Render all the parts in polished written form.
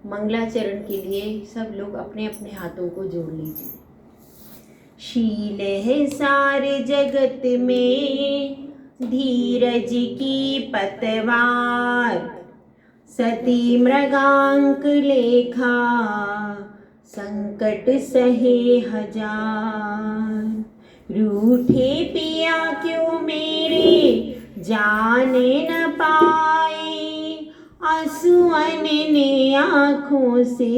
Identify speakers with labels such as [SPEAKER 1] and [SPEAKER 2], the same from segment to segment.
[SPEAKER 1] मंगलाचरण के लिए सब लोग अपने अपने हाथों को जोड़ लीजिए। शील है सारे जगत में धीरज की पतवार, सती मृगांक लेखा संकट सहे हजार। रूठे पिया क्यों मेरे जाने न पाए, आंसुअन ने आँखों से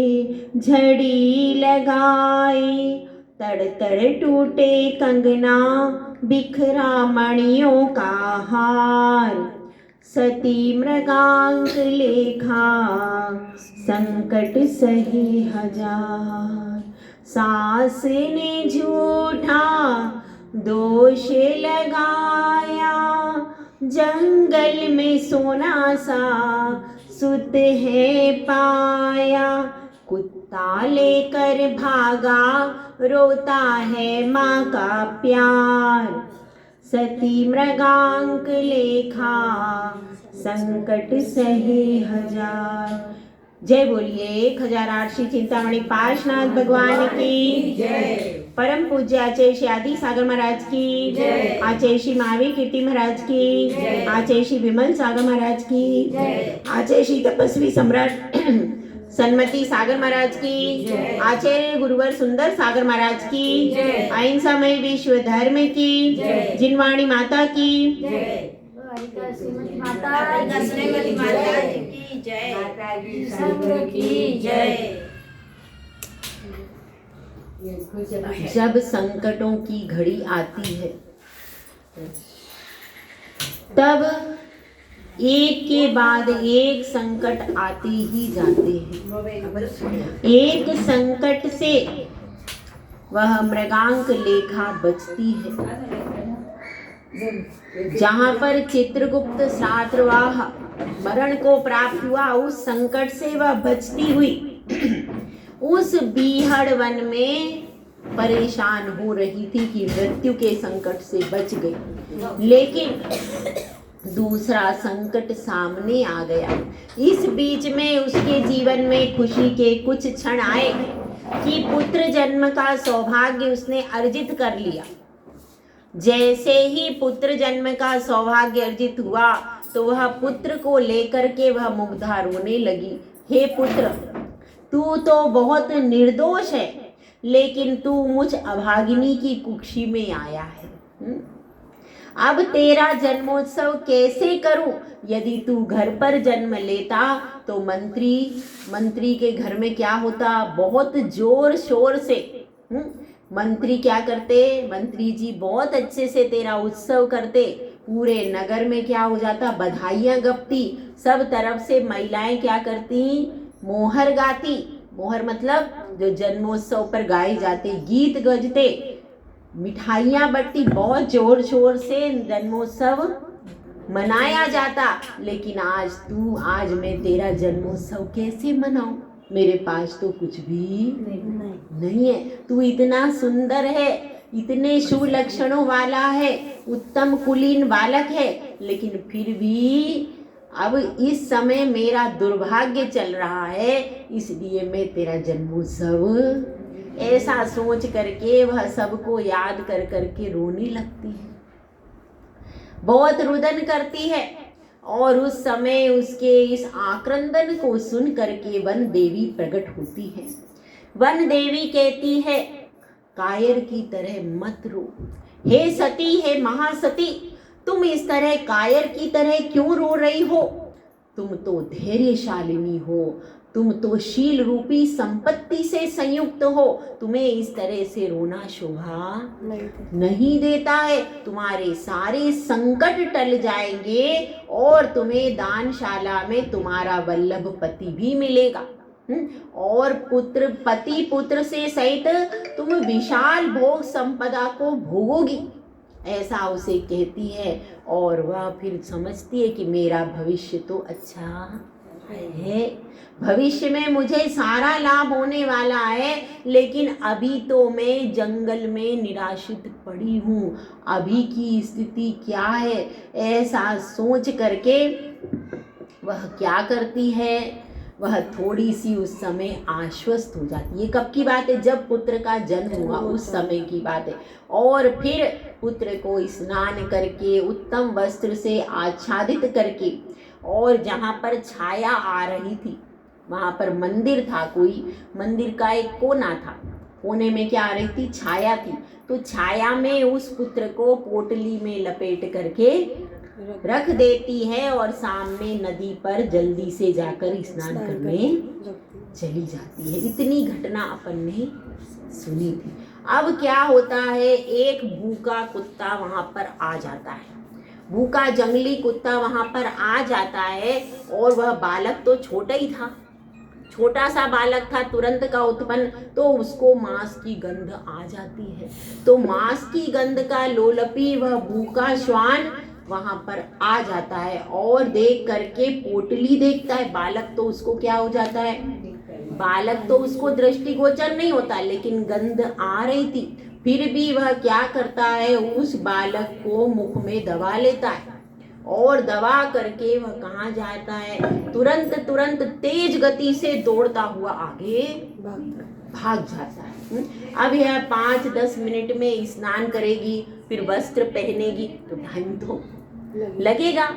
[SPEAKER 1] झड़ी लगाए। तड़ तड़ टूटे कंगना बिखरा मणियों का हार, सती मृगांक लेखा संकट सहे हजार। सास ने झूठा दोष लगाया, जंगल में सोना सा सुत है पाया। कुत्ता लेकर भागा रोता है माँ का प्यार, सती मृगांक लेखा संकट सहे हजार। जय बोलिए 1008 श्री चिंतामणि पार्श्वनाथ भगवान की जय। परम पूज्य आचार्य श्री आदि सागर महाराज की जय। आचार्य श्री महावीर कीर्ति महाराज की जय। आचार्य श्री विमल सागर महाराज की जय। आचार्य श्री तपस्वी सम्राट सन्मति सागर महाराज की, आचार्य गुरुवर सुंदर सागर महाराज की, अहिंसामय विश्व धर्म की, जिनवाणी माता की,
[SPEAKER 2] श्रीमती माता की जय।
[SPEAKER 1] जब संकटों की घड़ी आती है तब एक के बाद एक संकट आते ही जाते हैं। एक संकट से वह मृगांक लेखा बचती है। जहाँ पर चित्रगुप्त शात्रवाह मरण को प्राप्त हुआ, उस संकट से वह बचती हुई उस बीहड़ वन में परेशान हो रही थी कि मृत्यु के संकट से बच गई, लेकिन दूसरा संकट सामने आ गया। इस बीच में उसके जीवन में खुशी के कुछ क्षण आए कि पुत्र जन्म का सौभाग्य उसने अर्जित कर लिया। जैसे ही पुत्र जन्म का सौभाग्य अर्जित हुआ तो वह पुत्र को लेकर के वह मुग्धा रोने लगी। हे पुत्र, तू तो बहुत निर्दोष है, लेकिन तू मुझ अभागिनी की कुक्षी में आया है। अब तेरा जन्मोत्सव कैसे करूं? यदि तू घर पर जन्म लेता तो मंत्री के घर में क्या होता, बहुत जोर शोर से मंत्री क्या करते, मंत्री जी बहुत अच्छे से तेरा उत्सव करते। पूरे नगर में क्या हो जाता, बधाइयाँ गपती, सब तरफ से महिलाएं क्या करती, मोहर गाती। मोहर मतलब जो जन्मोत्सव पर गाए जाते गीत गजते, मिठाइयाँ बंटती, बहुत जोर शोर से जन्मोत्सव मनाया जाता। लेकिन आज मैं तेरा जन्मोत्सव कैसे मनाऊं? मेरे पास तो कुछ भी नहीं है। तू इतना सुंदर है, इतने शुभ लक्षणों वाला है, उत्तम कुलीन बालक है, लेकिन फिर भी अब इस समय मेरा दुर्भाग्य चल रहा है, इसलिए मैं तेरा जन्मोत्सव, ऐसा सोच करके वह सबको याद कर करके रोने लगती है, बहुत रुदन करती है। और उस समय उसके इस आक्रंदन को सुन करके वन देवी प्रकट होती है। वन देवी कहती है, कायर की तरह मत रो। हे सती, हे महासती, तुम इस तरह कायर की तरह क्यों रो रही हो? तुम तो धैर्यशालिनी हो, तुम तो शील रूपी संपत्ति से संयुक्त हो, तुम्हें इस तरह से रोना शोभा नहीं देता है। तुम्हारे सारे संकट टल जाएंगे और तुम्हें दानशाला में तुम्हारा वल्लभ पति भी मिलेगा, और पति पुत्र से सहित तुम विशाल भोग संपदा को भोगोगी, ऐसा उसे कहती है। और वह फिर समझती है कि मेरा भविष्य तो अच्छा है, भविष्य में मुझे सारा लाभ होने वाला है, लेकिन अभी तो मैं जंगल में निराश्रित पड़ी हूँ, अभी की स्थिति क्या है, ऐसा सोच करके वह क्या करती है, वह थोड़ी सी उस समय आश्वस्त हो जाती है। ये कब की बात है? जब पुत्र का जन्म हुआ उस समय की बात है। और फिर पुत्र को स्नान करके उत्तम वस्त्र से आच्छादित करके, और जहाँ पर छाया आ रही थी वहाँ पर मंदिर था, कोई मंदिर का एक कोना था, कोने में क्या आ रही थी? छाया थी। तो छाया में उस पुत्र को पोटली में लपेट करके रख देती है और सामने नदी पर जल्दी से जाकर स्नान करने चली जाती है। इतनी घटना अपन ने सुनी थी। अब क्या होता है, एक भूखा कुत्ता वहां पर आ जाता है, भूखा जंगली कुत्ता वहां पर आ जाता है, और वह बालक तो छोटा ही था, छोटा सा बालक था, तुरंत का उत्पन्न, तो उसको मांस की गंध आ जाती है। तो मांस की गंध का लोलपी वह भूखा श्वान वहां पर आ जाता है, और देख करके पोटली देखता है। बालक तो उसको क्या हो जाता है, बालक तो उसको दृष्टिगोचर नहीं होता, लेकिन गंध आ रही थी। फिर भी वह क्या करता है, उस बालक को मुख में दबा लेता है, और दबा करके वह कहाँ जाता है, तुरंत तेज गति से दौड़ता हुआ आगे भाग जाता है। अब यह 5-10 मिनट में स्नान करेगी, फिर वस्त्र पहनेगी, तो टाइम तो लगेगा।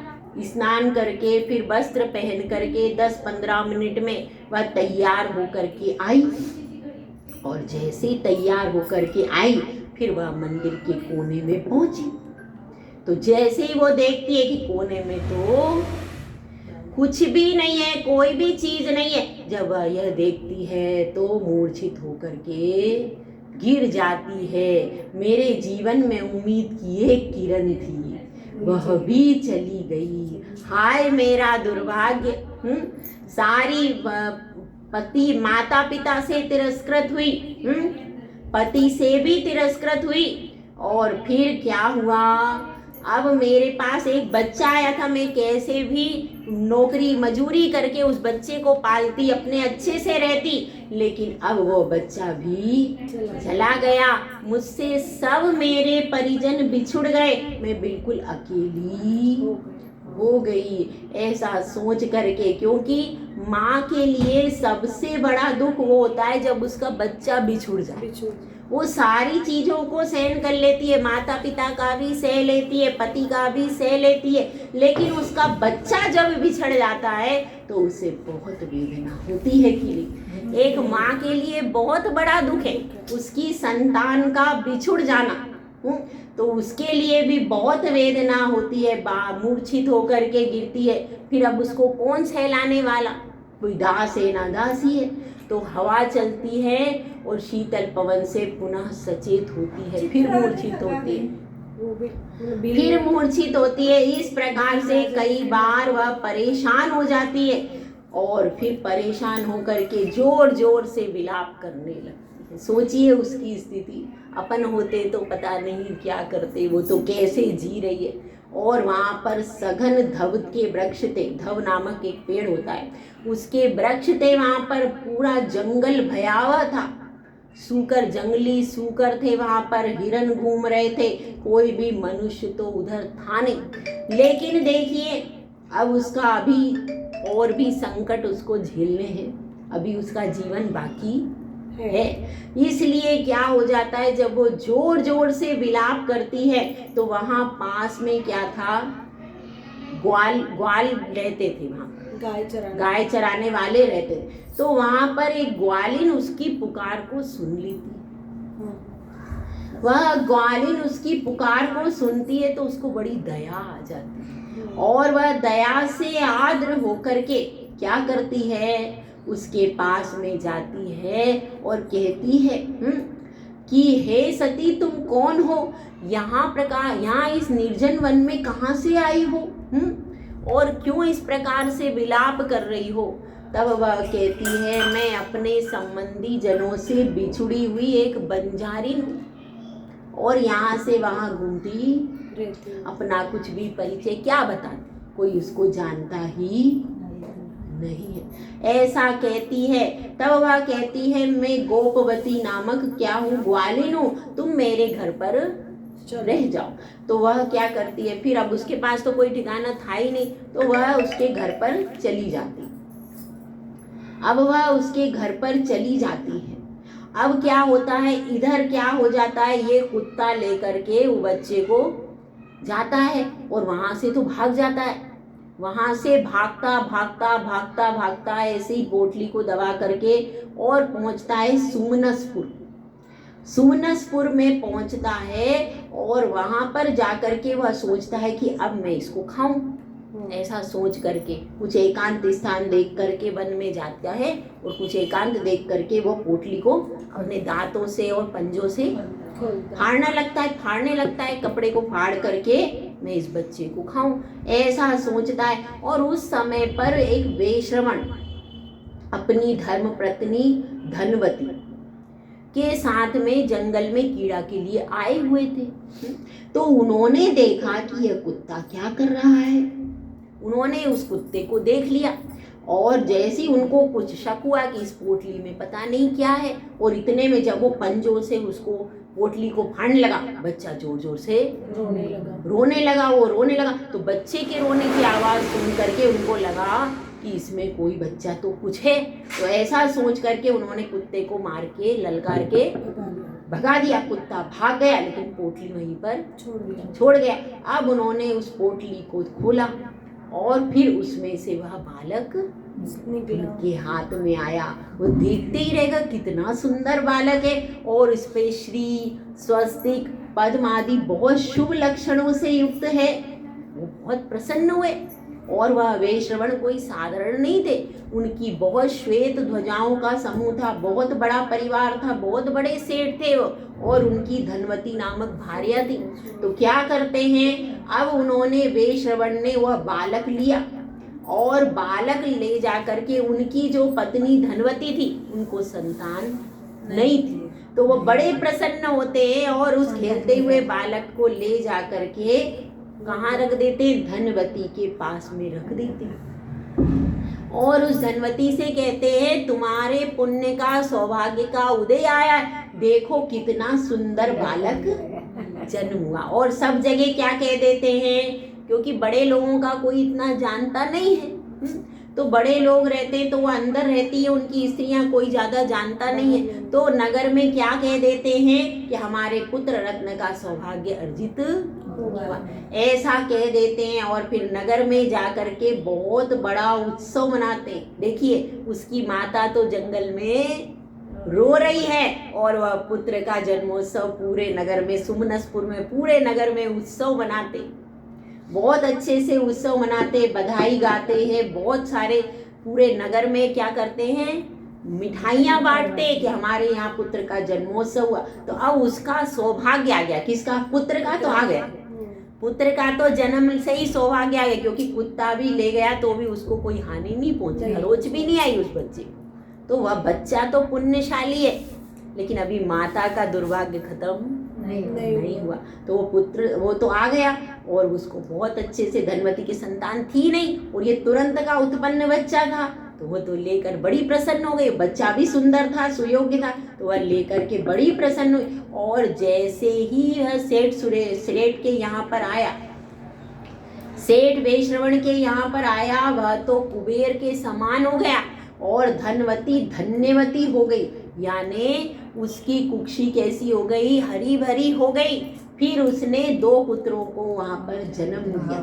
[SPEAKER 1] स्नान करके फिर वस्त्र पहन करके 10-15 मिनट में वह तैयार होकर के आई, और जैसे तैयार होकर के आई, फिर वह मंदिर के कोने में पहुंची। तो जैसे ही वो देखती है कि कोने में तो कुछ भी नहीं है, कोई भी चीज नहीं है, जब वह यह देखती है तो मूर्छित होकर के गिर जाती है। मेरे जीवन में उम्मीद की एक किरण थी, वह भी चली गई, हाय मेरा दुर्भाग्य। सारी पति माता पिता से तिरस्कृत हुई, पति से भी तिरस्कृत हुई, और फिर क्या हुआ, अब मेरे पास एक बच्चा आया था, मैं कैसे भी नौकरी मजूरी करके उस बच्चे को पालती, अपने अच्छे से रहती, लेकिन अब वो बच्चा भी चला गया, मुझसे सब मेरे परिजन बिछुड़ गए, मैं बिल्कुल अकेली हो गई। ऐसा सोच करके, क्योंकि माँ के लिए सबसे बड़ा दुख वो होता है जब उसका बच्चा बिछुड़ जाए। वो सारी चीजों को सहन कर लेती है, माता पिता का भी सह लेती है, पति का भी सह लेती है, लेकिन उसका बच्चा जब बिछड़ जाता है तो उसे बहुत वेदना होती है। कि एक माँ के लिए बहुत बड़ा दुख है उसकी संतान का बिछुड़ जाना, तो उसके लिए भी बहुत वेदना होती है, मूर्छित होकर के गिरती है। फिर अब उसको कौन सहलाने वाला, कोई दास है ना दासी है। तो हवा चलती है और शीतल पवन से पुनः सचेत होती है, फिर मूर्छित होती है, फिर मूर्छित होती है। इस प्रकार से कई बार वह परेशान हो जाती है, और फिर परेशान होकर के जोर जोर से विलाप करने लगती है। सोचिए उसकी स्थिति, अपन होते तो पता नहीं क्या करते, वो तो कैसे जी रही है। और वहाँ पर सघन धव के वृक्ष थे, धव नामक एक पेड़ होता है, उसके वृक्ष थे, वहाँ पर पूरा जंगल भयावह था, सूकर जंगली सूकर थे वहाँ पर, हिरन घूम रहे थे, कोई भी मनुष्य तो उधर था नहीं। लेकिन देखिए अब उसका अभी और भी संकट उसको झेलने हैं, अभी उसका जीवन बाकी है। इसलिए क्या हो जाता है, जब वो जोर जोर से विलाप करती है तो वहां पास में क्या था, ग्वाल रहते थे, वहां गाय चराने वाले रहते थे। तो वहां पर एक ग्वालिन उसकी पुकार को सुन लेती, वह ग्वालिन उसकी पुकार को सुनती है तो उसको बड़ी दया आ जाती है, और वह दया से आर्द्र होकर के क्या करती है, उसके पास में जाती है और कहती है कि हे सती तुम कौन हो, यहाँ इस निर्जन वन में कहाँ से आई हो, और क्यों इस प्रकार से विलाप कर रही हो। तब वह कहती है मैं अपने संबंधी जनों से बिछुड़ी हुई एक बंजारिन हूँ, और यहाँ से वहाँ घूमती, अपना कुछ भी परिचय क्या बताती, कोई उसको जानता ही नहीं है, ऐसा कहती है। तब वह कहती है मैं गोपवती नामक क्या हूँ, ग्वालिन हूँ, तुम मेरे घर पर रह जाओ। तो वह क्या करती है, फिर अब उसके पास तो कोई ठिकाना था ही नहीं, तो वह उसके घर पर चली जाती। अब वह उसके घर पर चली जाती है। अब क्या होता है, इधर क्या हो जाता है, ये कुत्ता लेकर के वो बच्चे को जाता है और वहां से तो भाग जाता है। वहां से भागता भागता भागता भागता ऐसे ही पोटली को दबा करके और पहुंचता है सुमनसपुर। सुमनसपुर में पहुंचता है और वहां पर जाकर के वह सोचता है कि अब मैं इसको खाऊं। ऐसा सोच करके कुछ एकांत स्थान देख करके वन में जाता है और कुछ एकांत देख करके वो पोटली को अपने दांतों से और पंजों से फाड़ने लगता है, कपड़े को फाड़ करके मैं इस बच्चे को खाऊं, ऐसा सोचता है। और उस समय पर एक वेश्रवण अपनी धर्म पत्नी धनवती के साथ में जंगल में कीड़ा के लिए आए हुए थे। तो उन्होंने देखा कि यह कुत्ता क्या कर रहा है। उन्होंने उस कुत्ते को देख लिया और जैसे ही उनको कुछ शक हुआ कि इस पोटली में पता नहीं क्या है, और इतने में जब वो पंजों से उसको पोटली को फाड़ने लगा, बच्चा जोर जोर से रोने लगा। तो बच्चे के रोने की आवाज़ सुन करके उनको लगा कि इसमें कोई बच्चा तो कुछ है। तो ऐसा सोच करके उन्होंने कुत्ते को मार के ललकार के भगा दिया। कुत्ता भाग गया लेकिन पोटली वहीं पर छोड़ गया। अब उन्होंने उस पोटली को खोला और फिर उसमें से वह बालक उनके हाथ में आया। वो देखते ही रहेगा कितना सुंदर बालक है और इस पे श्री, स्वस्तिक, पद्म आदि बहुत शुभ लक्षणों से युक्त है। वो बहुत प्रसन्न हुए। और वह वेश्रवण कोई साधारण नहीं थे, उनकी बहुत श्वेत ध्वजाओं का समूह था, बहुत बड़ा परिवार था, बहुत बड़े सेठ थे वो, और उनकी धनवती नामक भार्या थी। तो क्या करते हैं, अब उन्होंने वेश्रवण ने वह बालक लिया और बालक ले जा करके उनकी जो पत्नी धनवती थी उनको संतान नहीं थी। तो वो बड़े प्रसन्न होते हैं और उस खेलते हुए बालक को ले जा करके कहाँ रख देते, धनवती के पास में रख देते और उस धनवती से कहते हैं तुम्हारे पुण्य का, सौभाग्य का उदय आया, देखो कितना सुंदर बालक जन्म हुआ। और सब जगह क्या कह देते हैं, क्योंकि बड़े लोगों का कोई इतना जानता नहीं है, तो बड़े लोग रहते हैं तो वो अंदर रहती है, उनकी स्त्रियां कोई ज्यादा जानता नहीं है, तो नगर में क्या कह देते हैं कि हमारे पुत्र रत्न का सौभाग्य अर्जित हुआ, ऐसा कह देते हैं। और फिर नगर में जाकर के बहुत बड़ा उत्सव मनाते हैं। देखिए उसकी माता तो जंगल में रो रही है और वह पुत्र का जन्मोत्सव पूरे नगर में, सुमनसपुर में पूरे नगर में उत्सव मनाते, बहुत अच्छे से उत्सव मनाते, बधाई गाते हैं, बहुत सारे पूरे नगर में क्या करते हैं, मिठाइयाँ बांटते कि हमारे यहाँ पुत्र का जन्मोत्सव हुआ। तो अब उसका सौभाग्य आ गया, किसका, पुत्र का तो आ गया, पुत्र का तो जन्म से ही सौभाग्य आ गया, क्योंकि कुत्ता भी ले गया तो भी उसको कोई हानि नहीं पहुंची, खरोच भी नहीं आई उस बच्चे को, तो वह बच्चा तो पुण्यशाली है। लेकिन अभी माता का दुर्भाग्य खत्म नहीं हुआ। तो वो पुत्र वो तो आ गया और उसको बहुत अच्छे से, धनवती की संतान थी नहीं और ये तुरंत का उत्पन्न बच्चा था, तो वो तो लेकर बड़ी प्रसन्न हो गई। बच्चा भी सुंदर था, सुयोग्य था, तो वह लेकर के बड़ी प्रसन्न हुई। और जैसे ही वह सेठ के यहाँ पर आया, सेठ वेश्रवण के यहाँ पर आया, वह तो कुबेर के समान हो गया और धनवती धन्यवती हो गई, यानी उसकी कुक्षी कैसी हो गई, हरी भरी हो गई। फिर उसने 2 पुत्रों को वहां पर जन्म दिया,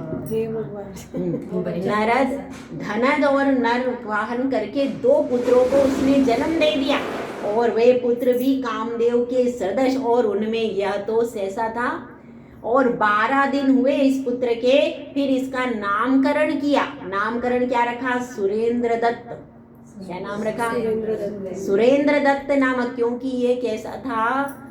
[SPEAKER 1] नरद, धनद और नर वाहन करके 2 पुत्रों को उसने जन्म दे दिया। और वे पुत्र भी कामदेव के सदृश, और उनमें यह तो सहसा था। और 12 दिन हुए इस पुत्र के, फिर इसका नामकरण किया। नामकरण क्या रखा, सुरेंद्र दत्त। क्या नाम रखा, सुरेंद्र दत्त नामक, क्योंकि ये कैसा था,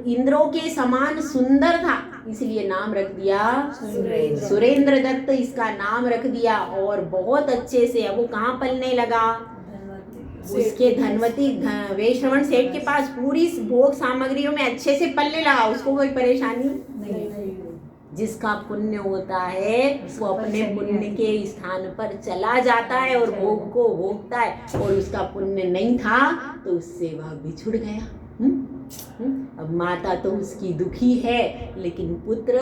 [SPEAKER 1] इंद्रों के समान सुंदर था, इसलिए नाम रख दिया सुरेंद्र दत्त, इसका नाम रख दिया। और बहुत अच्छे से अब वो कहाँ पलने लगा, उसके धनवती वेश्रवण सेठ के पास पूरी भोग सामग्रियों में अच्छे से पलने लगा, उसको कोई परेशानी जिसका पुण्य होता है वो अपने पुण्य के स्थान पर चला जाता है और भोग को भोगता है, और उसका पुण्य नहीं था तो उससे वह बिछुड़ गया। अब माता तो उसकी दुखी है, लेकिन पुत्र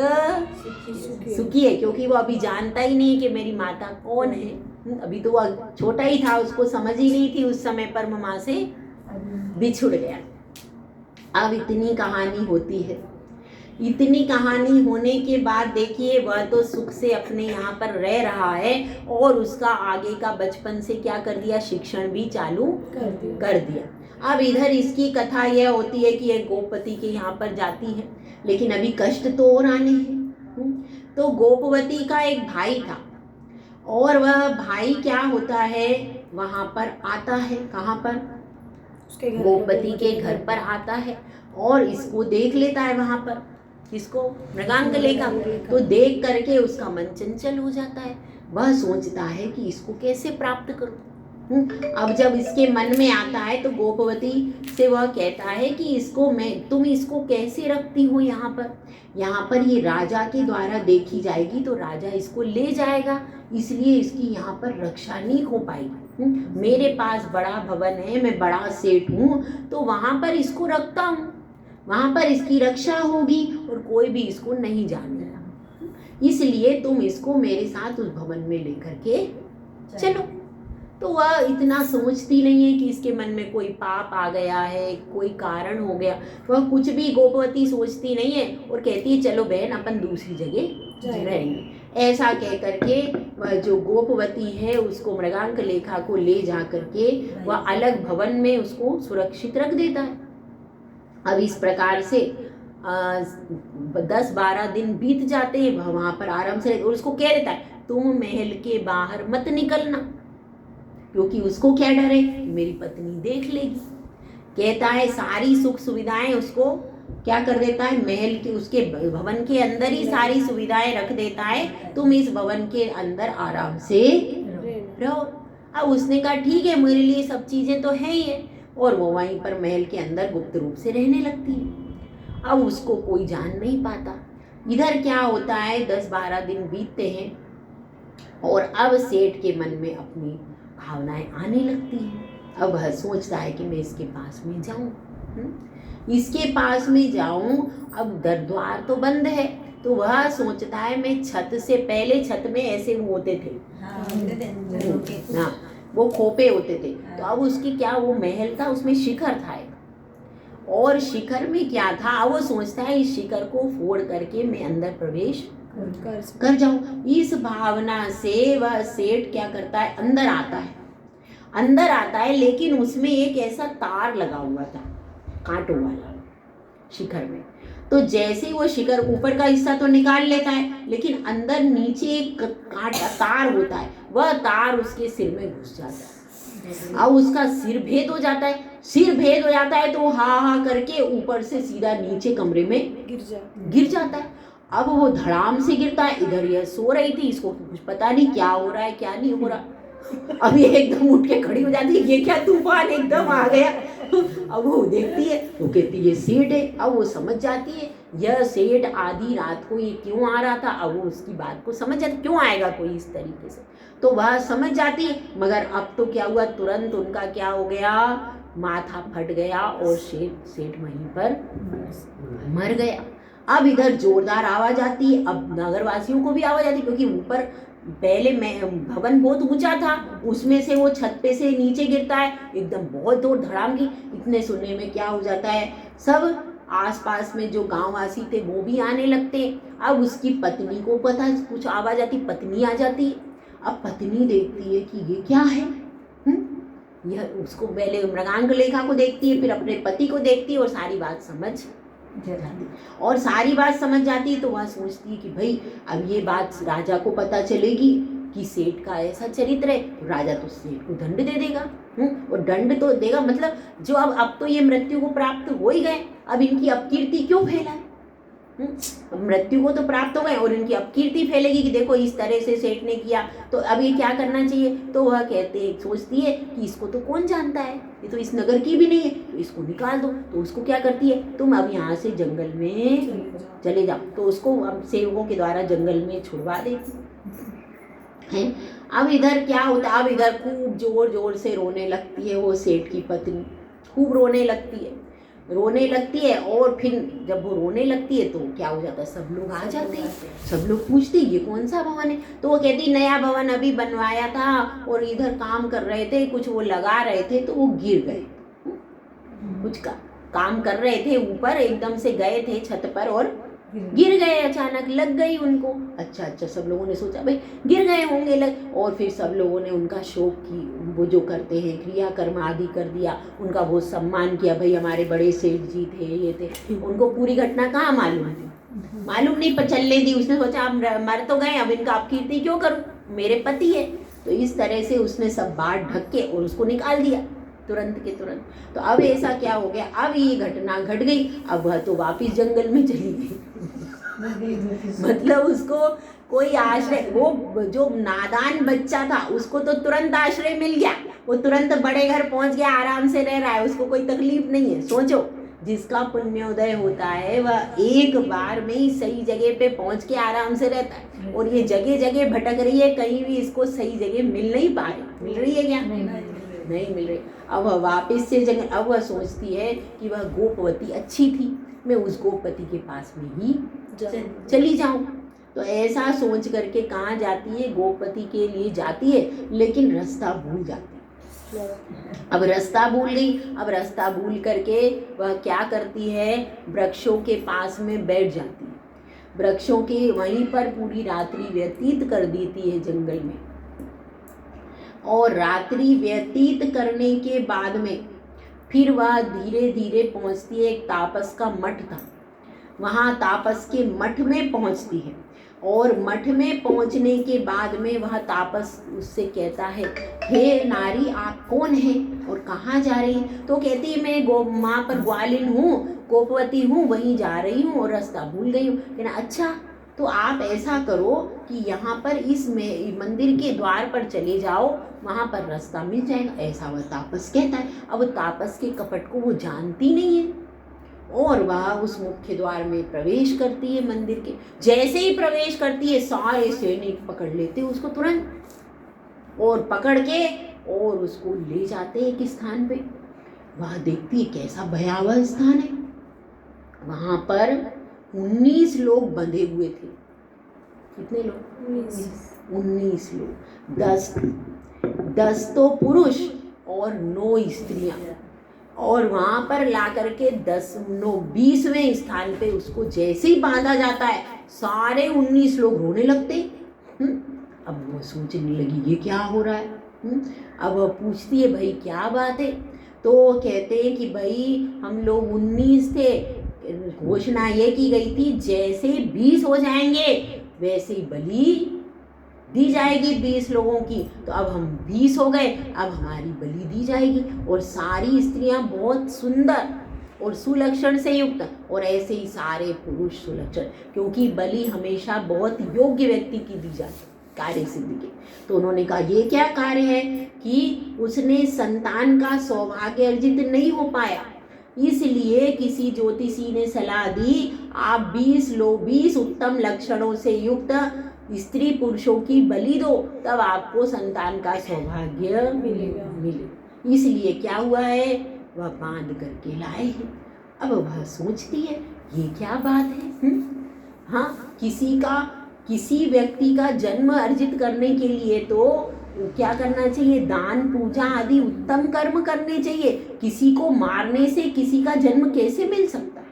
[SPEAKER 1] सुखी है, क्योंकि वो अभी जानता ही नहीं कि मेरी माता कौन है। अभी तो वह छोटा ही था, उसको समझ ही नहीं थी उस समय पर माँ से बिछुड़ गया। अब इतनी कहानी होती है। इतनी कहानी होने के बाद देखिए वह तो सुख से अपने यहाँ पर रह रहा है, और उसका आगे का बचपन से क्या कर दिया, शिक्षण भी चालू कर दिया। अब इधर इसकी कथा यह होती है कि एक गोपवती के यहाँ पर जाती है, लेकिन अभी कष्ट तो और आने हैं। तो गोपवती का एक भाई था, और वह भाई क्या होता है, वहाँ पर आता है, कहाँ पर, गोपवती के घर पर आता है, और इसको देख लेता है वहाँ पर, किसको, मृगांकलेखा। तो देख करके उसका मन चंचल हो जाता है। वह सोचता है कि इसको कैसे प्राप्त करूं। अब जब इसके मन में आता है तो गोपवती से वह कहता है कि तुम इसको कैसे रखती हो यहाँ पर ये राजा के द्वारा देखी जाएगी तो राजा इसको ले जाएगा, इसलिए इसकी यहाँ पर रक्षा नहीं हो पाएगी। मेरे पास बड़ा भवन है, मैं बड़ा सेठ हूँ, तो वहाँ पर इसको रखता हूँ, वहाँ पर इसकी रक्षा होगी और कोई भी इसको नहीं जानेगा, इसलिए तुम इसको मेरे साथ उस भवन में लेकर के चलो। तो वह इतना सोचती नहीं है कि इसके मन में कोई पाप आ गया है, कोई कारण हो गया, वह कुछ भी गोपवती सोचती नहीं है, और कहती है चलो बहन अपन दूसरी जगह रहेंगे। ऐसा कह करके वह जो गोपवती है उसको मृगांकलेखा को ले जा करके वह अलग भवन में उसको सुरक्षित रख देता है। अब इस प्रकार से 10-12 दिन बीत जाते हैं, वह वहाँ पर आराम से, और उसको कह देता है तुम महल के बाहर मत निकलना, क्योंकि उसको क्या डर है, मेरी पत्नी देख लेगी। कहता है सारी सुख सुविधाएं उसको क्या कर देता है, महल के उसके भवन के अंदर ही सारी सुविधाएं रख देता है, तुम इस भवन के अंदर आराम से रहो। अब उसने कहा ठीक है, मेरे लिए सब चीजें तो है ही है, और वो वहीं पर महल के अंदर गुप्त रूप से रहने लगती है। अब उसको कोई जान नहीं पाता। इधर क्या होता है, 10-12 दिन बीतते हैं, और अब सेठ के मन में अपनी भावनाएं आने लगती हैं। अब वह सोचता है कि मैं इसके पास में जाऊं, इसके पास में जाऊं। अब द्वार तो बंद है, तो वह सोचता है मैं छत से, पहले छत में ऐसे होते थे, हाँ वो खोपे होते थे, तो अब उसकी क्या, वो महल था उसमें शिखर था एक, और शिखर में क्या था, अब वो सोचता है इस शिखर को फोड़ करके मैं अंदर प्रवेश कर जाऊं। इस भावना से वह सेठ क्या करता है, अंदर आता है, लेकिन उसमें एक ऐसा तार लगा हुआ था कांटों वाला शिखर में। तो जैसे ही वो शिखर, ऊपर का हिस्सा तो निकाल लेता है, लेकिन अंदर नीचे एक कांटा तार होता है, वह तार उसके सिर में घुस जाता है। अब उसका सिर भेद हो जाता है, तो हा करके ऊपर से सीधा नीचे कमरे में गिर जाता है। अब वो धड़ाम से गिरता है, इधर यह सो रही थी, इसको कुछ पता नहीं क्या हो रहा है क्या नहीं हो रहा। अभी एकदम उठ के खड़ी हो जाती है, ये क्या तूफान एकदम आ गया। अब वो देखती है, वो कहती है ये सेठ है। अब वो समझ जाती है यह सेठ आधी रात को ये क्यों आ रहा था। अब वो उसकी बात को समझ जाती, क्यों आएगा कोई इस तरीके से, तो वह समझ जाती है। मगर अब तो क्या हुआ, तुरंत उनका क्या हो गया, माथा फट गया और सेठ वहीं पर मर गया। अब इधर जोरदार आवाज आती है, अब नगरवासियों को भी आवाज आती है, क्योंकि ऊपर पहले भवन बहुत ऊंचा था, उसमें से वो छत पे से नीचे गिरता है, एकदम बहुत जोर धड़ाम की। इतने सुनने में क्या हो जाता है, सब आसपास में जो गांववासी थे वो भी आने लगते। अब उसकी पत्नी को पता, कुछ आवाज आती, पत्नी आ जाती। अब पत्नी देखती है कि ये क्या है, यह उसको पहले मृगांकलेखा को देखती है, फिर अपने पति को देखती है, और सारी बात समझ जाती है। तो वह सोचती है कि भाई अब ये बात राजा को पता चलेगी कि सेठ का ऐसा चरित्र है, तो राजा तो सेठ को दंड दे देगा। और दंड तो देगा, मतलब जो अब तो ये मृत्यु को प्राप्त हो ही गए, अब इनकी अपकीर्ति क्यों फैलाए। मृत्यु को तो प्राप्त हो गए और इनकी अपकीर्ति फैलेगी कि देखो इस तरह से सेठ ने किया, तो अब ये क्या करना चाहिए। तो वह सोचती है कि इसको तो कौन जानता है, ये तो इस नगर की भी नहीं है, तो इसको निकाल दो। तो उसको क्या करती है, तुम अब यहाँ से जंगल में चले जाओ। तो उसको अब सेवकों के द्वारा जंगल में छुड़वा देती है। अब इधर क्या होता है, अब इधर खूब जोर जोर से रोने लगती है वो सेठ की पत्नी, खूब रोने लगती है। और फिर जब वो रोने लगती है तो क्या हो जाता है, सब लोग आ जाते हैं, सब लोग पूछते ये कौन सा भवन है। तो वो कहती नया भवन अभी बनवाया था और इधर काम कर रहे थे, कुछ वो लगा रहे थे तो वो गिर गए। कुछ काम कर रहे थे ऊपर, एकदम से गए थे छत पर और गिर गए, अचानक लग गई उनको। अच्छा सब लोगों ने सोचा भाई गिर गए होंगे लग, और फिर सब लोगों ने उनका शोक की, वो जो करते हैं क्रियाकर्म आदि कर दिया, उनका बहुत सम्मान किया। भाई हमारे बड़े सेठ जी थे, ये थे। उनको पूरी घटना कहाँ मालूम नहीं, पर चलने दी। उसने सोचा अब मर तो गए, अब इनका अपकीर्ति क्यों करूं, मेरे पति है। तो इस तरह से उसने सब बात ढक के और उसको निकाल दिया तुरंत के तुरंत। तो अब ऐसा क्या हो गया, अब ये घटना घट गई, अब वह तो वापिस जंगल में चली गई। मतलब उसको कोई आश्रय, वो जो नादान बच्चा था उसको तो तुरंत आश्रय मिल गया, वो तुरंत बड़े घर पहुंच गया, आराम से रह रहा है, उसको कोई तकलीफ नहीं है। सोचो जिसका पुण्योदय होता है वह एक बार में ही सही जगह पे पहुंच के आराम से रहता है, और ये जगह जगह भटक रही है, कहीं भी इसको सही जगह मिल नहीं पा रही। मिल रही है क्या, नहीं मिल रही। अब वह वापिस से जगह, अब वह सोचती है कि वह गोपवती अच्छी थी, मैं उस गोपवती के पास में ही चली जाऊं। तो ऐसा सोच करके कहाँ जाती है, गोपवती के लिए जाती है, लेकिन रास्ता भूल जाती है। अब रास्ता भूल गई, अब रास्ता भूल करके वह क्या करती है, वृक्षों के पास में बैठ जाती है, वृक्षों के वहीं पर पूरी रात्रि व्यतीत कर देती है जंगल में। और रात्रि व्यतीत करने के बाद में फिर वह धीरे धीरे पहुंचती है, एक तापस का मठ था, वहाँ तापस के मठ में पहुंचती है। और मठ में पहुंचने के बाद में वह तापस उससे कहता है, हे नारी आप कौन हैं और कहाँ जा रही हैं। तो कहती है मैं वहाँ पर ग्वालिन हूँ, गोपवती हूँ, वहीं जा रही हूँ और रास्ता भूल गई हूँ। कहना अच्छा तो आप ऐसा करो कि यहाँ पर इस मंदिर के द्वार पर चले जाओ, वहाँ पर रास्ता मिल जाएगा, ऐसा वह तापस कहता है। अब तापस के कपट को वो जानती नहीं है, और वह उस मुख्य द्वार में प्रवेश करती है मंदिर के। जैसे ही प्रवेश करती है सारे सैनिक पकड़ लेते हैं उसको तुरंत, और पकड़ के और उसको ले जाते हैं एक स्थान पे। वह देखती है कैसा भयावह स्थान है, वहाँ पर 19 लोग बंधे हुए थे। कितने लोग, 19 लोग, 10 तो पुरुष और 9 स्त्रियां। और वहाँ पर ला करके 20वें स्थान पे उसको जैसे ही बांधा जाता है सारे 19 लोग रोने लगते। अब वो सोचने लगी ये क्या हो रहा है। अब वो पूछती है भाई क्या बात है। तो कहते हैं कि भाई हम लोग 19 थे, घोषणा ये की गई थी जैसे 20 हो जाएंगे वैसे ही बलि दी जाएगी 20 लोगों की। तो अब हम 20 हो गए, अब हमारी बलि दी जाएगी। और सारी स्त्रियां बहुत सुंदर और सुलक्षण से युक्त, और ऐसे ही सारे पुरुष सुलक्षण, क्योंकि बलि हमेशा बहुत योग्य व्यक्ति की दी जाती कार्य सिद्धि के। तो उन्होंने कहा ये क्या कार्य है कि उसने संतान का सौभाग्य अर्जित नहीं हो पाया, इसलिए किसी ज्योतिषी ने सलाह दी आप 20 उत्तम लक्षणों से युक्त स्त्री पुरुषों की बलि दो, तब आपको संतान का सौभाग्य मिले। इसलिए क्या हुआ है, वह बांध करके लाए हैं। अब वह सोचती है ये क्या बात है। हाँ, किसी व्यक्ति का जन्म अर्जित करने के लिए तो क्या करना चाहिए, दान पूजा आदि उत्तम कर्म करने चाहिए। किसी को मारने से किसी का जन्म कैसे मिल सकता है।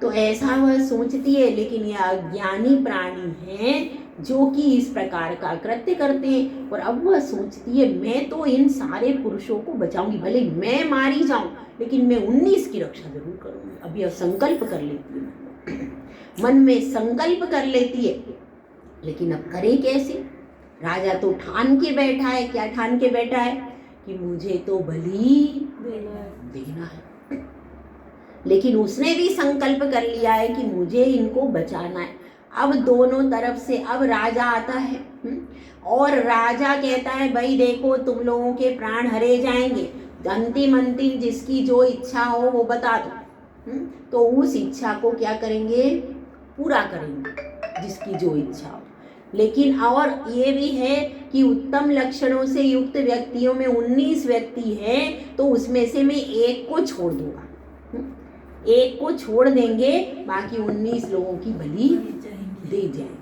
[SPEAKER 1] तो ऐसा वह सोचती है, लेकिन यह अज्ञानी प्राणी हैं जो कि इस प्रकार का कृत्य करते हैं। और अब वह सोचती है मैं तो इन सारे पुरुषों को बचाऊंगी, भले मैं मारी जाऊं लेकिन मैं 19 की रक्षा जरूर करूंगी। अब यह संकल्प कर लेती है, मन में संकल्प कर लेती है, लेकिन अब करे कैसे। राजा तो ठान के बैठा है, क्या ठान के बैठा है कि मुझे तो बलि देना है। लेकिन उसने भी संकल्प कर लिया है कि मुझे इनको बचाना है। अब दोनों तरफ से अब राजा आता है, और राजा कहता है भाई देखो तुम लोगों के प्राण हरे जाएंगे, अंतिम जिसकी जो इच्छा हो वो बता दो। तो उस इच्छा को क्या करेंगे, पूरा करेंगे जिसकी जो इच्छा हो। लेकिन और ये भी है कि उत्तम लक्षणों से युक्त व्यक्तियों में 19 व्यक्ति हैं, तो उसमें से मैं एक को छोड़ दूंगा, एक को छोड़ देंगे, बाकी 19 लोगों की बलि दे जाएंगे।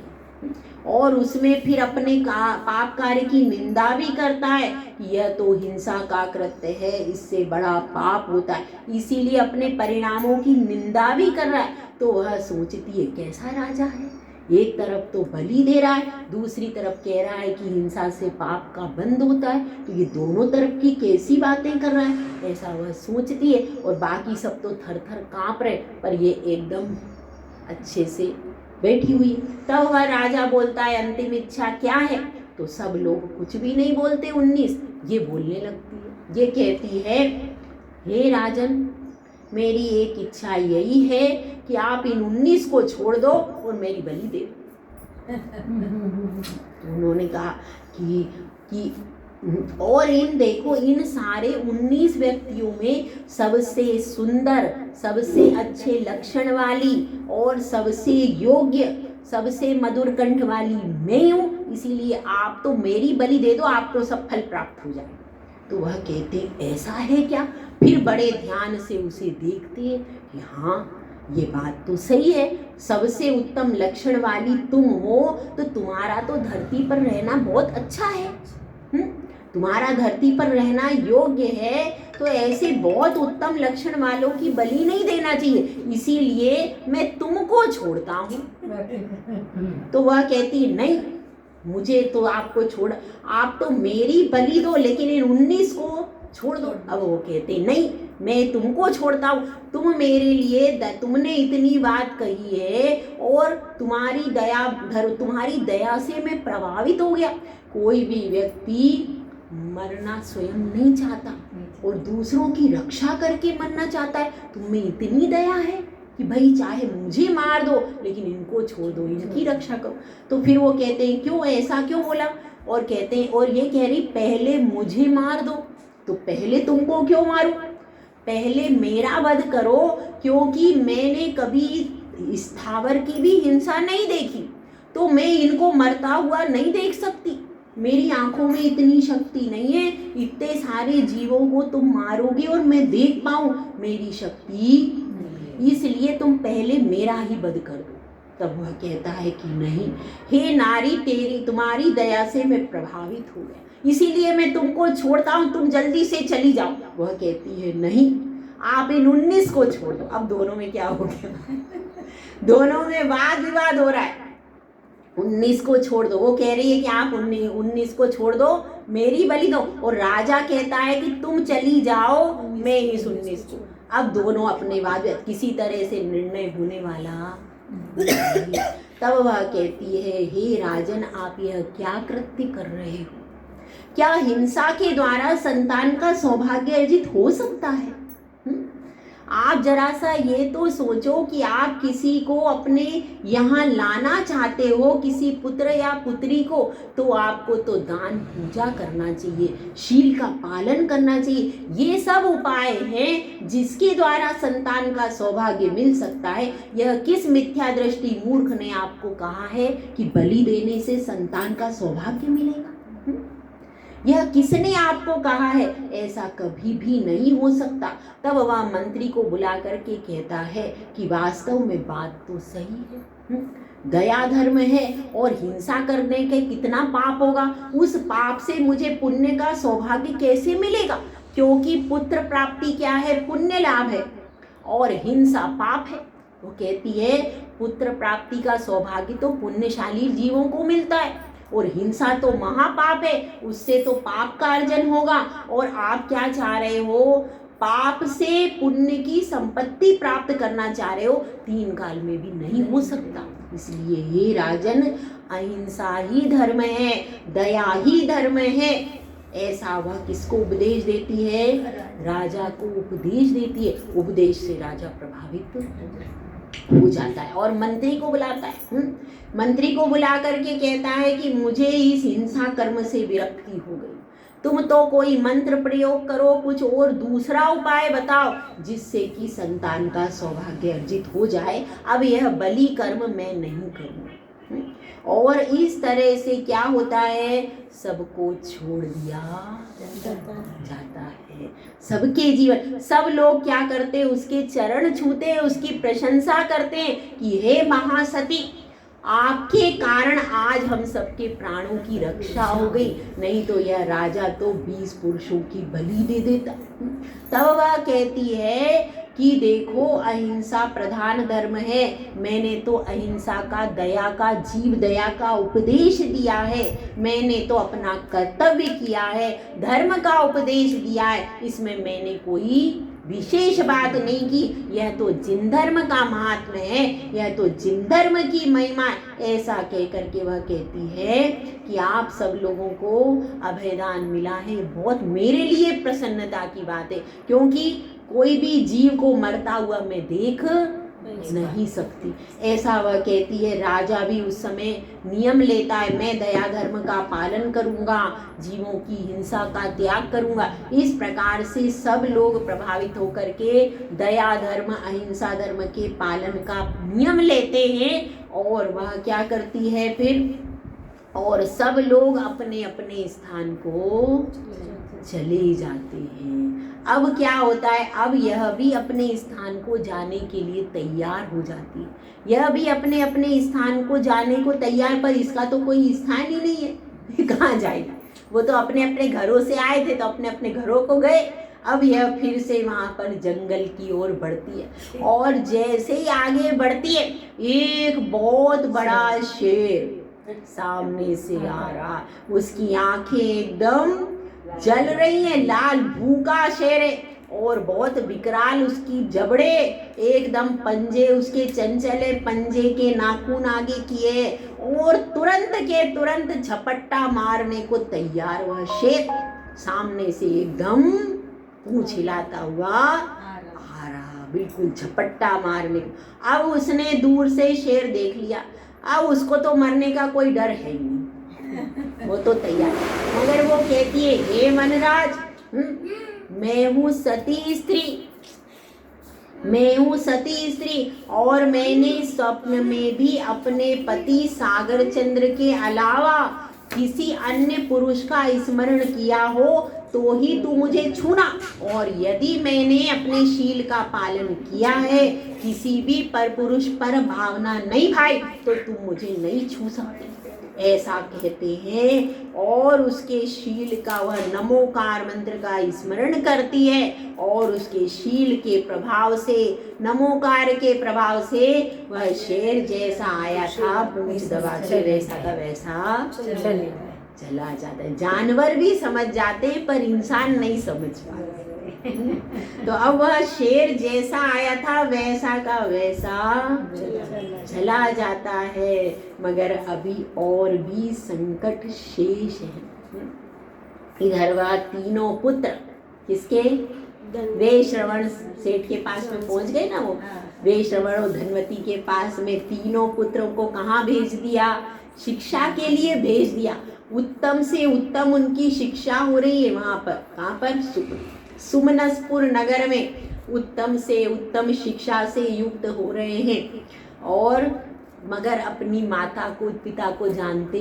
[SPEAKER 1] और उसमें फिर अपने पाप कार्य की निंदा भी करता है कि यह तो हिंसा का कृत्य है, इससे बड़ा पाप होता है, इसीलिए अपने परिणामों की निंदा भी कर रहा है। तो वह सोचती है कैसा राजा है, एक तरफ तो बलि दे रहा है, दूसरी तरफ कह रहा है कि हिंसा से पाप का बंध होता है, तो ये दोनों तरफ की कैसी बातें कर रहा है, ऐसा वह सोचती है। और बाकी सब तो थर थर काँप रहे, पर ये एकदम अच्छे से बैठी हुई। तब वह राजा बोलता है अंतिम इच्छा क्या है, तो सब लोग कुछ भी नहीं बोलते। 19 ये बोलने लगती है, ये कहती है हे राजन, मेरी एक इच्छा यही है कि आप इन 19 को छोड़ दो और मेरी बलि दे दो। उन्होंने कहा कि और देखो इन सारे 19 व्यक्तियों में सबसे सुंदर, सबसे अच्छे लक्षण वाली और सबसे योग्य, सबसे मधुर कंठ वाली मैं हूँ, इसीलिए आप तो मेरी बलि दे दो, आपको सब फल प्राप्त हो जाए। तो वह कहते ऐसा है क्या? फिर बड़े ध्यान से उसे देखते हैं कि हाँ ये बात तो सही है, सबसे उत्तम लक्षण वाली तुम हो, तो तुम्हारा तो धरती पर रहना बहुत अच्छा है, तुम्हारा धरती पर रहना योग्य है, तो ऐसे बहुत उत्तम लक्षण वालों की बलि नहीं देना चाहिए, इसीलिए मैं तुमको छोड़ता हूँ। तो वह कहती नहीं, मुझे तो आपको छोड़, आप तो मेरी बलि दो, लेकिन इन 19 को छोड़ दो। अब वो कहते नहीं, मैं तुमको छोड़ता हूँ, तुम मेरे लिए, तुमने इतनी बात कही है और तुम्हारी दया से मैं प्रभावित हो गया। कोई भी व्यक्ति मरना स्वयं नहीं चाहता और दूसरों की रक्षा करके मरना चाहता है, तुम्हें इतनी दया है कि भाई चाहे मुझे मार दो लेकिन इनको छोड़ दो, इनकी रक्षा करो। तो फिर वो कहते हैं क्यों, ऐसा क्यों बोला? और कहते हैं, और ये कह रही पहले मुझे मार दो, तो पहले तुमको क्यों मारूं, पहले मेरा वध करो, क्योंकि मैंने कभी स्थावर की भी हिंसा नहीं देखी, तो मैं इनको मरता हुआ नहीं देख सकती, मेरी आंखों में इतनी शक्ति नहीं है, इतने सारे जीवों को तुम मारोगे और मैं देख पाऊं, मेरी शक्ति, इसलिए तुम पहले मेरा ही वध कर दो। तब वह कहता है कि नहीं, हे नारी, तुम्हारी दया से मैं प्रभावित हो गया, इसीलिए मैं तुमको छोड़ता हूँ, तुम जल्दी से चली जाओ। वह कहती है नहीं, आप इन 19 को छोड़ दो। अब दोनों में क्या हो गया दोनों में वाद विवाद हो रहा है। 19 को छोड़ दो, वो कह रही है कि आप 19 को छोड़ दो, मेरी बलि दो, और राजा कहता है कि तुम चली जाओ, मैं इस 19 को। अब दोनों अपने वाद, किसी तरह से निर्णय होने वाला। तब वह कहती है हे राजन, आप यह क्या कृत्य कर रहे हो? क्या हिंसा के द्वारा संतान का सौभाग्य अर्जित हो सकता है? आप जरा सा ये तो सोचो कि आप किसी को अपने यहाँ लाना चाहते हो, किसी पुत्र या पुत्री को, तो आपको तो दान पूजा करना चाहिए, शील का पालन करना चाहिए। ये सब उपाय हैं जिसके द्वारा संतान का सौभाग्य मिल सकता है। यह किस मिथ्या दृष्टि मूर्ख ने आपको कहा है कि बलि देने से संतान का सौभाग्य मिलेगा? यह किसने आपको कहा है? ऐसा कभी भी नहीं हो सकता। तब वह मंत्री को बुला करके कहता है कि वास्तव में बात तो सही है, दया धर्म है और हिंसा करने के कितना पाप होगा, उस पाप से मुझे पुण्य का सौभाग्य कैसे मिलेगा? क्योंकि पुत्र प्राप्ति क्या है? पुण्य लाभ है, और हिंसा पाप है। वो कहती है पुत्र प्राप्ति का सौभाग्य तो पुण्यशाली जीवों को मिलता है, और हिंसा तो महापाप है, उससे तो पाप का अर्जन होगा। और आप क्या चाह रहे हो? पाप से पुण्य की संपत्ति प्राप्त करना चाह रहे हो, 3 काल में भी नहीं हो सकता। इसलिए हे राजन, अहिंसा ही धर्म है, दया ही धर्म है, ऐसा वह किसको उपदेश देती है? राजा को उपदेश देती है। उपदेश से राजा प्रभावित हो जाता है और मंत्री को बुलाता है। मंत्री को बुला करके कहता है कि मुझे इस हिंसा कर्म से विरक्ति हो गई, तुम तो कोई मंत्र प्रयोग करो, कुछ और दूसरा उपाय बताओ जिससे कि संतान का सौभाग्य अर्जित हो जाए। अब यह बलि कर्म मैं नहीं करूँगा। और इस तरह से क्या होता है, सबको छोड़ दिया जाता है। सबके जीवन, सब लोग क्या करते हैं, उसके चरण छूते हैं, उसकी प्रशंसा करते हैं कि हे महासती, आपके कारण आज हम सबके प्राणों की रक्षा हो गई, नहीं तो यह राजा तो 20 पुरुषों की बलि दे देता। तब वह कहती है कि देखो, अहिंसा प्रधान धर्म है, मैंने तो अहिंसा का, दया का, जीव दया का उपदेश दिया है, मैंने तो अपना कर्तव्य किया है, धर्म का उपदेश दिया है, इसमें मैंने कोई विशेष बात नहीं की। यह तो जिन धर्म का महात्म्य है, यह तो जिन धर्म की महिमा है। ऐसा कह करके वह कहती है कि आप सब लोगों को अभयदान मिला है, बहुत मेरे लिए प्रसन्नता की बात है, क्योंकि कोई भी जीव को मरता हुआ मैं देख नहीं सकती। ऐसा वह कहती है। राजा भी उस समय नियम लेता है, मैं दया धर्म का पालन करूंगा, जीवों की हिंसा का त्याग करूंगा। इस प्रकार से सब लोग प्रभावित होकर के दया धर्म, अहिंसा धर्म के पालन का नियम लेते हैं। और वह क्या करती है फिर, और सब लोग अपने अपने स्थान को चले जाते हैं। अब क्या होता है, अब यह भी अपने स्थान को जाने के लिए तैयार हो जाती है। यह भी अपने अपने स्थान को जाने को तैयार, पर इसका तो कोई स्थान ही नहीं है, कहाँ जाएगा। वो तो अपने अपने घरों से आए थे तो अपने अपने घरों को गए। अब यह फिर से वहाँ पर जंगल की ओर बढ़ती है, और जैसे ही आगे बढ़ती है, एक बहुत बड़ा शेर सामने से आ रहा, उसकी आंखें एकदम जल रही हैं, लाल भूखा शेर है और बहुत विकराल उसकी जबड़े, एकदम पंजे उसके चंचले, पंजे के नाखून आगे किए और तुरंत के तुरंत झपट्टा मारने को तैयार। वह शेर सामने से एकदम पूंछ हिलाता हुआ आ रहा, बिल्कुल झपट्टा मारने को। अब उसने दूर से शेर देख लिया, अब उसको तो मरने का कोई डर है ही नहीं, वो तो तैयार। मगर वो कहती है, हे मनराज, मैं हूँ सती स्त्री, मैं हूँ सती स्त्री, और मैंने स्वप्न में भी अपने पति सागर चंद्र के अलावा किसी अन्य पुरुष का स्मरण किया हो तो ही तू मुझे छूना, और यदि मैंने अपने शील का पालन किया है, किसी भी पर पुरुष पर भावना नहीं भाई, तो तू मुझे नहीं छू सकती। ऐसा कहते हैं। और उसके शील का, वह नमोकार मंत्र का स्मरण करती है, और उसके शील के प्रभाव से, नमोकार के प्रभाव से वह शेर जैसा आया था, पूंछ दबा के वैसा का वैसा चला जाता है। जानवर भी समझ जाते हैं पर इंसान नहीं समझ पाते। तो अब वह शेर जैसा आया था वैसा का वैसा चला जाता है। मगर अभी और भी संकट शेष है। इधर वह तीनों पुत्र किसके, वैश्रवण सेठ के पास में पहुंच गए ना, वो वैश्रवण और धनवती के पास में तीनों पुत्रों को कहाँ भेज दिया, शिक्षा के लिए भेज दिया। उत्तम से उत्तम उनकी शिक्षा हो रही है वहाँ पर, कहाँ पर, सुमनसपुर नगर में उत्तम से उत्तम शिक्षा से युक्त हो रहे हैं। और मगर अपनी माता को, पिता को जानते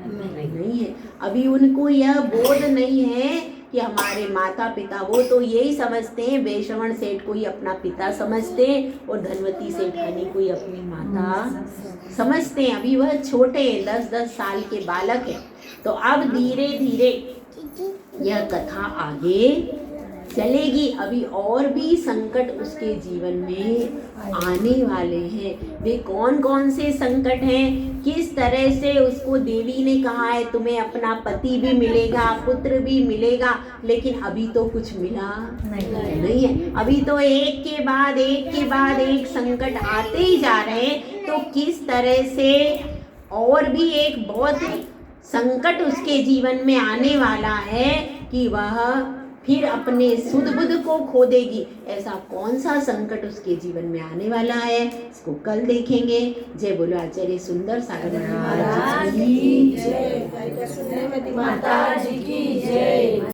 [SPEAKER 1] नहीं है। अभी उनको यह बोध नहीं है कि हमारे माता पिता, वो तो यही समझते हैं, वैश्रवण सेठ को ही अपना पिता समझते हैं और धनवती सेठानी को ही अपनी माता समझते हैं। अभी वह छोटे हैं, 10-10 साल के बालक हैं। तो अब धीरे धीरे यह कथा आगे चलेगी। अभी और भी संकट उसके जीवन में आने वाले हैं। वे कौन कौन से संकट हैं, किस तरह से उसको देवी ने कहा है तुम्हें अपना पति भी मिलेगा, पुत्र भी मिलेगा, लेकिन अभी तो कुछ मिला नहीं है। अभी तो एक के बाद एक संकट आते ही जा रहे हैं। तो किस तरह से और भी एक बहुत संकट उसके जीवन में आने वाला है कि वह फिर अपने सुध बुध को खो देगी। ऐसा कौन सा संकट उसके जीवन में आने वाला है, इसको कल देखेंगे। जय बोलो आचार्य सुंदर सागर महाराज की जय।
[SPEAKER 2] माता जी की जय।